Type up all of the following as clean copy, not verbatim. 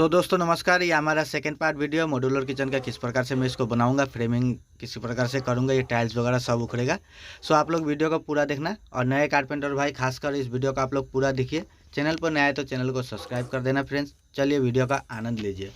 सो दोस्तों नमस्कार। ये हमारा second part video modular kitchen का किस प्रकार से मैं इसको बनाऊंगा, फ्रेमिंग किसी प्रकार से करूंगा, ये टाइल्स वगैरह सब उखड़ेगा। सो आप लोग वीडियो को पूरा देखना और नए कारपेंटर भाई खासकर इस वीडियो का आप लोग पूरा देखिए। चैनल पर नया है तो चैनल को सब्सक्राइब कर देना फ्रेंड्स। चलिए वीडियो का आनंद लीजिए।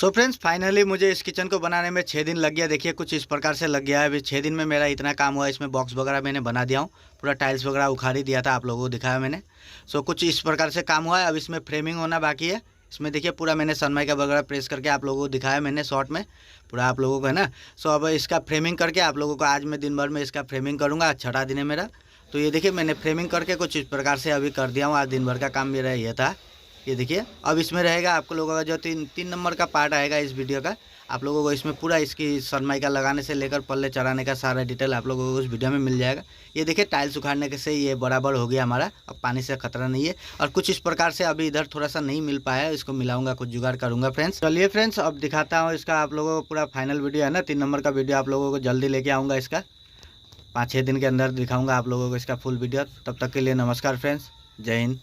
सो फ्रेंड्स फाइनली मुझे इस किचन को बनाने में 6 दिन लग गया। देखिए कुछ इस प्रकार से लग गया है। अभी 6 दिन में मेरा इतना काम हुआ। इसमें बॉक्स वगैरह मैंने बना दिया हूँ, पूरा टाइल्स वगैरह उखाड़ ही दिया था, आप लोगों को दिखाया मैंने। सो कुछ इस प्रकार से काम हुआ है। अब इसमें फ्रेमिंग होना बाकी है। इसमें देखिए पूरा मैंने सनमाइका वगैरह प्रेस करके आप लोगों को दिखाया मैंने शॉर्ट में पूरा आप लोगों को, है ना। सो अब इसका फ्रेमिंग करके आप लोगों को आज मैं दिन भर में इसका फ्रेमिंग करूँगा। आज छठा दिन है मेरा। तो ये देखिए मैंने फ्रेमिंग करके कुछ इस प्रकार से अभी कर दिया हूँ। आज दिन भर का काम मेरा ये था। ये देखिए अब इसमें रहेगा आप लोगों का जो तीन नंबर का पार्ट आएगा इस वीडियो का, आप लोगों को इसमें पूरा इसकी सनमाइका लगाने से लेकर पल्ले चढ़ाने का सारा डिटेल आप लोगों को उस वीडियो में मिल जाएगा। ये देखिए टाइल्स उखाड़ने के से ये बराबर हो गया हमारा, अब पानी से खतरा नहीं है। और कुछ इस प्रकार से अभी इधर थोड़ा सा नहीं मिल पाया है, इसको मिलाऊंगा, कुछ जुगाड़ करूंगा फ्रेंड्स। चलिए फ्रेंड्स अब दिखाता हूँ इसका आप लोगों को पूरा फाइनल वीडियो, है ना। 3 नंबर का वीडियो आप लोगों को जल्दी लेके आऊँगा। इसका 5-6 दिन के अंदर दिखाऊँगा आप लोगों को इसका फुल वीडियो। तब तक के लिए नमस्कार फ्रेंड्स, जय हिंद।